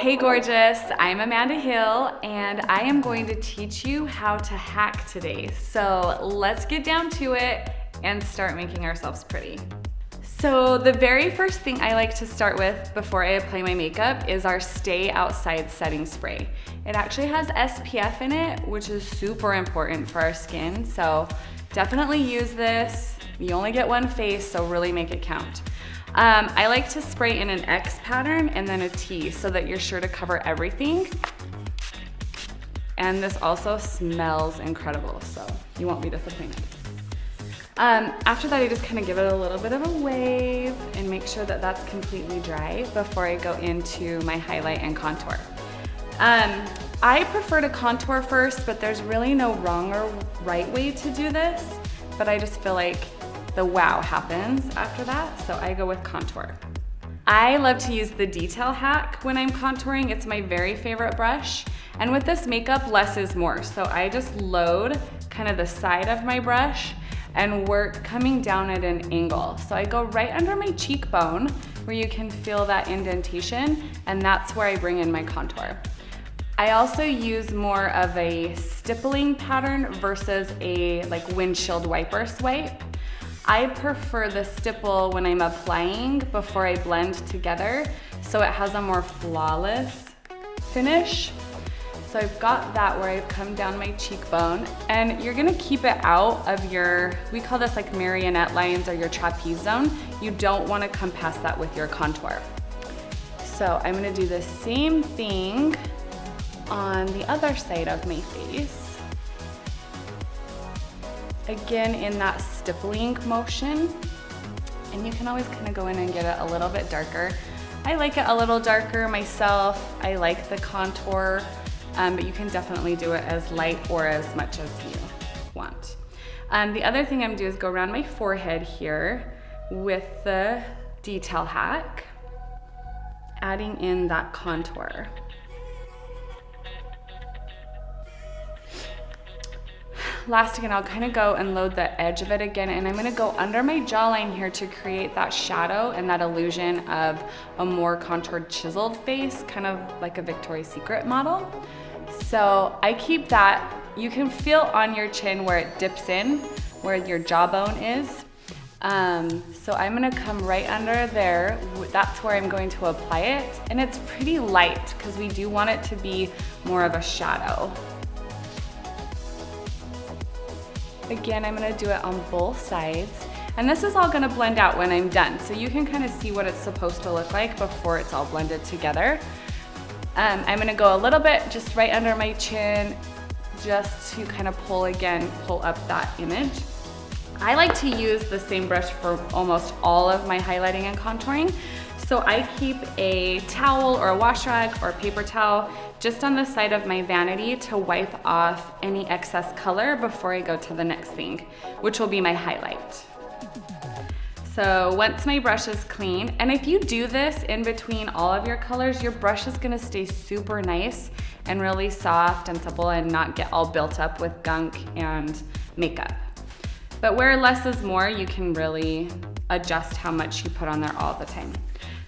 Hey gorgeous, I'm Amanda Hill and I am going to teach you how to hack today. So let's get down to it and start making ourselves pretty. So the very first thing I like to start with before I apply my makeup is our Stay Outside Setting Spray. It actually has SPF in it, which is super important for our skin. So definitely use this. You only get one face, so really make it count. I like to spray in an X pattern and then a T so that you're sure to cover everything. And this also smells incredible, so you won't be disappointed. After that, I just kind of give it a little bit of a wave and make sure that that's completely dry before I go into my highlight and contour. I prefer to contour first, but there's really no wrong or right way to do this, but I just feel like the wow happens after that, so I go with contour. I love to use the Detail Hack when I'm contouring. It's my very favorite brush. And with this makeup, less is more. So I just load kind of the side of my brush and work coming down at an angle. So I go right under my cheekbone where you can feel that indentation, and that's where I bring in my contour. I also use more of a stippling pattern versus a like windshield wiper swipe. I prefer the stipple when I'm applying before I blend together, so it has a more flawless finish. So I've got that where I've come down my cheekbone, and you're gonna keep it out of your, we call this like marionette lines or your trapeze zone. You don't wanna come past that with your contour. So I'm gonna do the same thing on the other side of my face. Again, in that stippling motion, and you can always kind of go in and get it a little bit darker. I like it a little darker myself. I like the contour, but you can definitely do it as light or as much as you want. The other thing I'm doing is go around my forehead here with the Detail Hack, adding in that contour. Last again, I'll kind of go and load the edge of it again, and I'm gonna go under my jawline here to create that shadow and that illusion of a more contoured, chiseled face, kind of like a Victoria's Secret model. So I keep that. You can feel on your chin where it dips in, where your jawbone is. So I'm gonna come right under there. That's where I'm going to apply it. And it's pretty light because we do want it to be more of a shadow. Again, I'm gonna do it on both sides. And this is all gonna blend out when I'm done. So you can kind of see what it's supposed to look like before it's all blended together. I'm gonna go a little bit just right under my chin, just to kind of pull up that image. I like to use the same brush for almost all of my highlighting and contouring. So I keep a towel or a wash rag or a paper towel just on the side of my vanity to wipe off any excess color before I go to the next thing, which will be my highlight. So once my brush is clean, and if you do this in between all of your colors, your brush is gonna stay super nice and really soft and supple and not get all built up with gunk and makeup. But where less is more, you can really adjust how much you put on there all the time.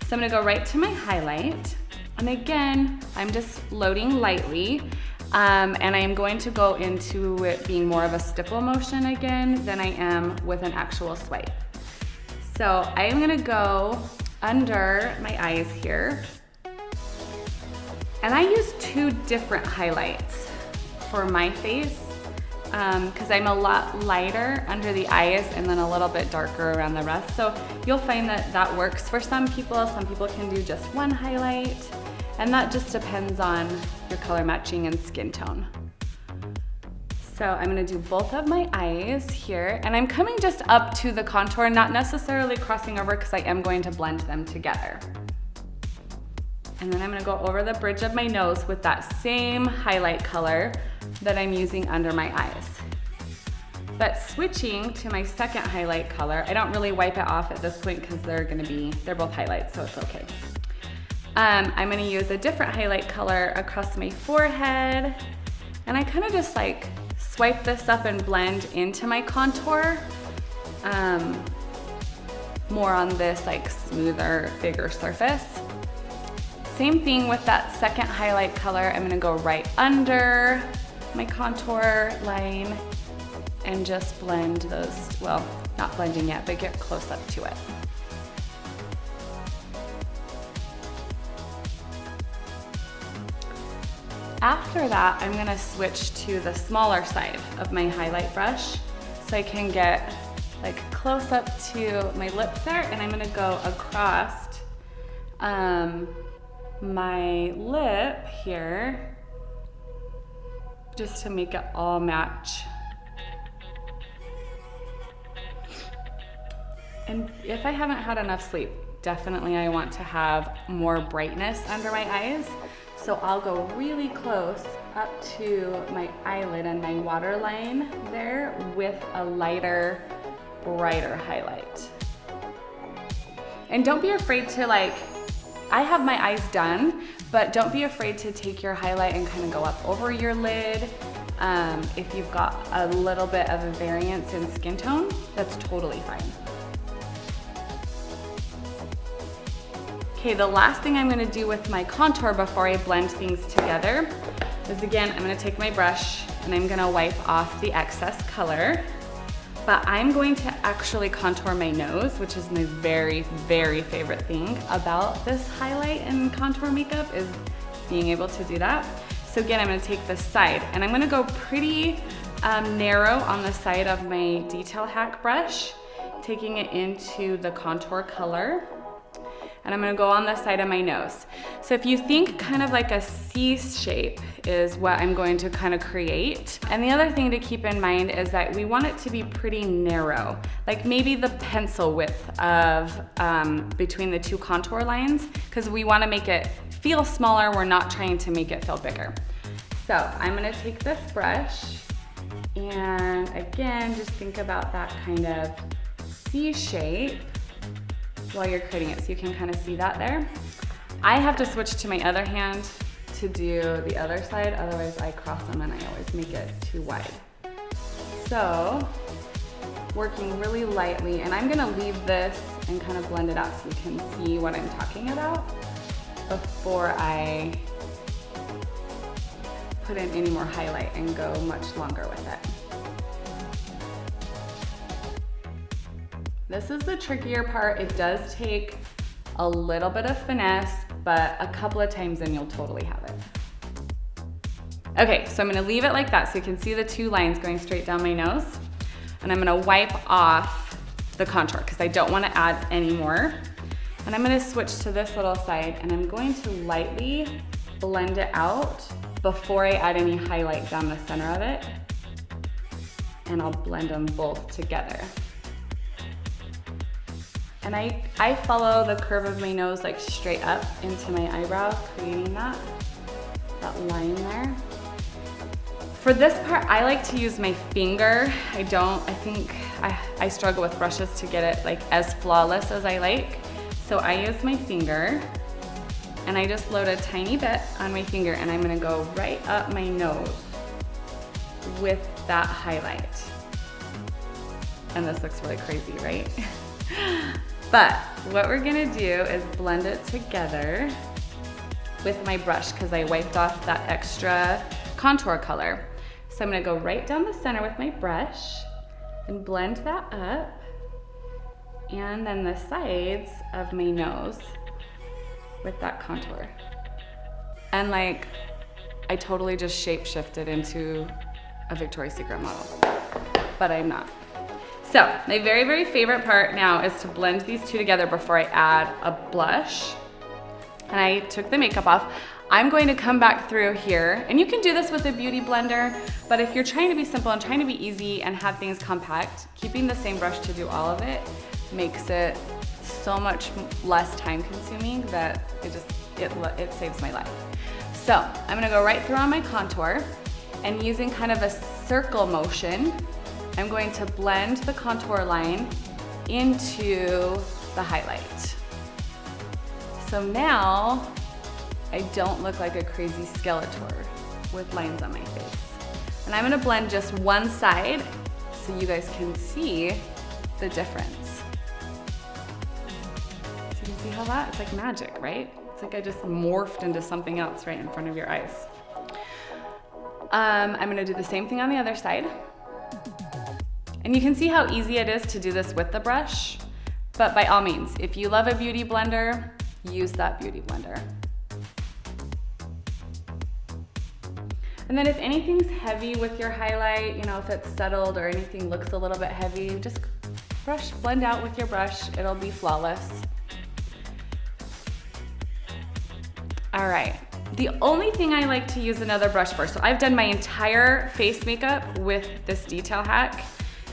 So I'm gonna go right to my highlight. And again, I'm just loading lightly. And I am going to go into it being more of a stipple motion again than I am with an actual swipe. So I am gonna go under my eyes here. And I use two different highlights for my face because I'm a lot lighter under the eyes and then a little bit darker around the rest. So you'll find that that works for some people. Some people can do just one highlight, and that just depends on your color matching and skin tone. So I'm gonna do both of my eyes here, and I'm coming just up to the contour, not necessarily crossing over because I am going to blend them together. And then I'm gonna go over the bridge of my nose with that same highlight color that I'm using under my eyes. But switching to my second highlight color, I don't really wipe it off at this point because they're both highlights, so it's okay. I'm gonna use a different highlight color across my forehead, and I kind of just like swipe this up and blend into my contour. More on this like smoother, bigger surface. same thing with that second highlight color. I'm gonna go right under my contour line and just blend those, well, not blending yet, but get close up to it. After that, I'm gonna switch to the smaller side of my highlight brush so I can get like close up to my lips there, and I'm gonna go across my lip here just to make it all match. And if I haven't had enough sleep, definitely I want to have more brightness under my eyes. So I'll go really close up to my eyelid and my waterline there with a lighter, brighter highlight. And don't be afraid to I have my eyes done, but don't be afraid to take your highlight and kind of go up over your lid. If you've got a little bit of a variance in skin tone, that's totally fine. Okay, the last thing I'm gonna do with my contour before I blend things together is, again, I'm gonna take my brush and I'm gonna wipe off the excess color, but I'm going to actually contour my nose, which is my very, very favorite thing about this highlight and contour makeup, is being able to do that. So again, I'm gonna take this side and I'm gonna go pretty narrow on the side of my detail hack brush, taking it into the contour color. And I'm gonna go on the side of my nose. So if you think kind of like a C shape is what I'm going to kind of create. And the other thing to keep in mind is that we want it to be pretty narrow, like maybe the pencil width of between the two contour lines, because we wanna make it feel smaller. We're not trying to make it feel bigger. So I'm gonna take this brush and again, just think about that kind of C shape while you're creating it, so you can kind of see that there. I have to switch to my other hand to do the other side, otherwise I cross them and I always make it too wide. So, working really lightly, and I'm gonna leave this and kind of blend it out so you can see what I'm talking about before I put in any more highlight and go much longer with it. This is the trickier part. It does take a little bit of finesse, but a couple of times and you'll totally have it. Okay, so I'm gonna leave it like that so you can see the two lines going straight down my nose. And I'm gonna wipe off the contour because I don't wanna add any more. And I'm gonna switch to this little side and I'm going to lightly blend it out before I add any highlight down the center of it. And I'll blend them both together. And I follow the curve of my nose like straight up into my eyebrow, creating that line there. For this part, I like to use my finger. I think I struggle with brushes to get it like as flawless as I like. So I use my finger and I just load a tiny bit on my finger and I'm gonna go right up my nose with that highlight. And this looks really crazy, right? But what we're gonna do is blend it together with my brush because I wiped off that extra contour color. So I'm gonna go right down the center with my brush and blend that up, and then the sides of my nose with that contour. And like, I totally just shape-shifted into a Victoria's Secret model, but I'm not. So my very, very favorite part now is to blend these two together before I add a blush. And I took the makeup off. I'm going to come back through here, and you can do this with a beauty blender, but if you're trying to be simple and trying to be easy and have things compact, keeping the same brush to do all of it makes it so much less time consuming that it saves my life. So I'm gonna go right through on my contour, and using kind of a circle motion, I'm going to blend the contour line into the highlight. So now I don't look like a crazy Skeletor with lines on my face. And I'm gonna blend just one side so you guys can see the difference. So you can see how it's like magic, right? It's like I just morphed into something else right in front of your eyes. I'm gonna do the same thing on the other side. And you can see how easy it is to do this with the brush, but by all means, if you love a beauty blender, use that beauty blender. And then if anything's heavy with your highlight, you know, if it's settled or anything looks a little bit heavy, just blend out with your brush. It'll be flawless. All right, the only thing I like to use another brush for, so I've done my entire face makeup with this detail hack.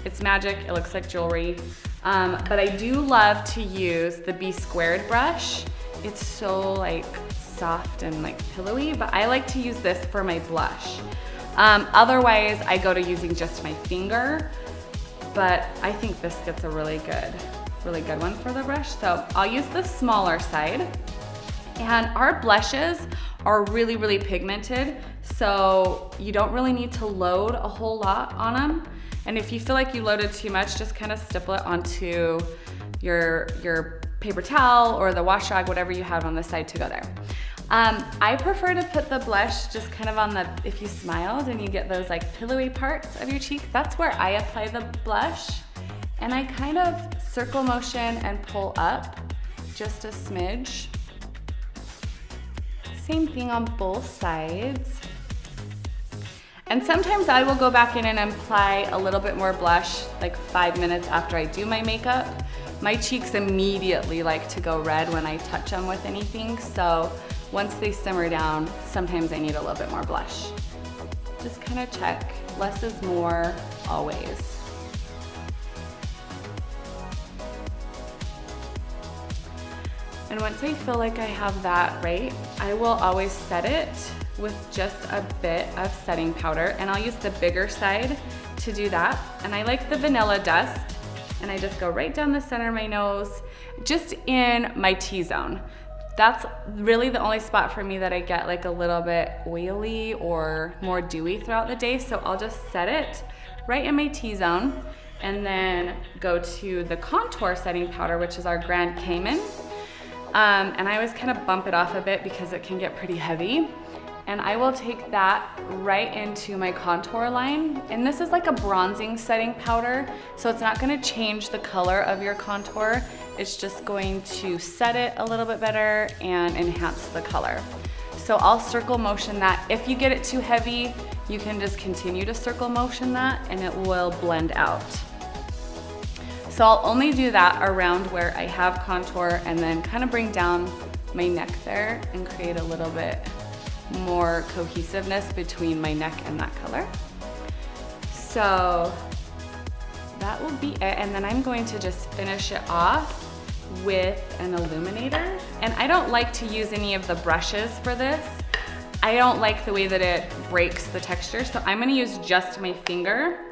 It's magic, it looks like jewelry. But I do love to use the B squared brush. It's so like soft and like pillowy, but I like to use this for my blush. Otherwise, I go to using just my finger, but I think this gets a really good one for the brush. So I'll use the smaller side. And our blushes are really pigmented, so you don't really need to load a whole lot on them. And if you feel like you loaded too much, just kind of stipple it onto your paper towel or the wash rag, whatever you have on the side to go there. I prefer to put the blush just kind of on the, if you smiled and you get those like pillowy parts of your cheek, that's where I apply the blush. And I kind of circle motion and pull up just a smidge. Same thing on both sides. And sometimes I will go back in and apply a little bit more blush, like 5 minutes after I do my makeup. My cheeks immediately like to go red when I touch them with anything, so once they simmer down, sometimes I need a little bit more blush. Just kind of check, less is more always. And once I feel like I have that right, I will always set it with just a bit of setting powder, and I'll use the bigger side to do that. And I like the vanilla dust, and I just go right down the center of my nose, just in my T-zone. That's really the only spot for me that I get like a little bit oily or more dewy throughout the day, so I'll just set it right in my T-zone, and then go to the contour setting powder, which is our Grand Cayman. And I always kind of bump it off a bit because it can get pretty heavy. And I will take that right into my contour line. And this is like a bronzing setting powder, so it's not gonna change the color of your contour. It's just going to set it a little bit better and enhance the color. So I'll circle motion that. If you get it too heavy, you can just continue to circle motion that and it will blend out. So I'll only do that around where I have contour and then kind of bring down my neck there and create a little bit more cohesiveness between my neck and that color. So that will be it. And then I'm going to just finish it off with an illuminator. And I don't like to use any of the brushes for this. I don't like the way that it breaks the texture. So I'm gonna use just my finger.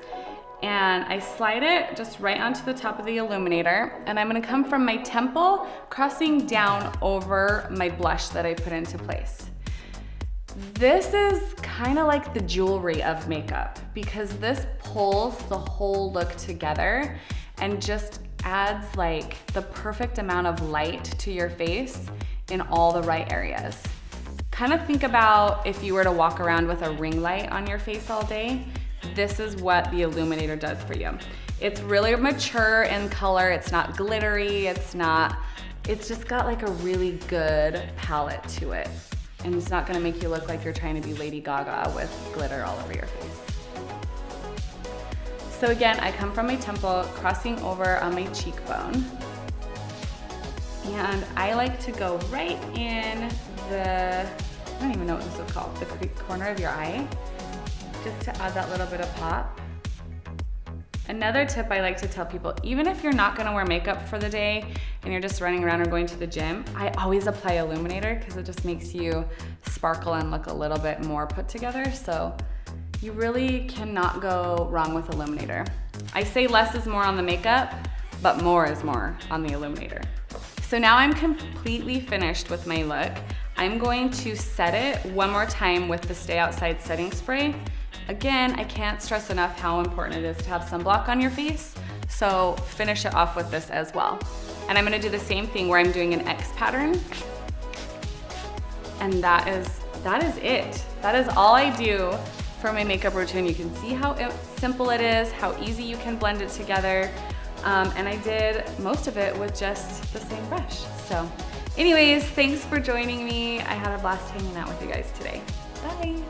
And I slide it just right onto the top of the illuminator, and I'm gonna come from my temple, crossing down over my blush that I put into place. This is kind of like the jewelry of makeup because this pulls the whole look together and just adds like the perfect amount of light to your face in all the right areas. Kind of think about if you were to walk around with a ring light on your face all day. This is what the illuminator does for you. It's really mature in color. It's not glittery. It's just got like a really good palette to it. And it's not gonna make you look like you're trying to be Lady Gaga with glitter all over your face. So again, I come from my temple, crossing over on my cheekbone. And I like to go right in I don't even know what this is called, the corner of your eye, just to add that little bit of pop. Another tip I like to tell people, even if you're not gonna wear makeup for the day and you're just running around or going to the gym, I always apply illuminator because it just makes you sparkle and look a little bit more put together. So you really cannot go wrong with illuminator. I say less is more on the makeup, but more is more on the illuminator. So now I'm completely finished with my look. I'm going to set it one more time with the Stay Outside setting spray. Again, I can't stress enough how important it is to have sunblock on your face, so finish it off with this as well. And I'm gonna do the same thing where I'm doing an X pattern. And that is it. That is all I do for my makeup routine. You can see how simple it is, how easy you can blend it together. And I did most of it with just the same brush. So anyways, thanks for joining me. I had a blast hanging out with you guys today. Bye.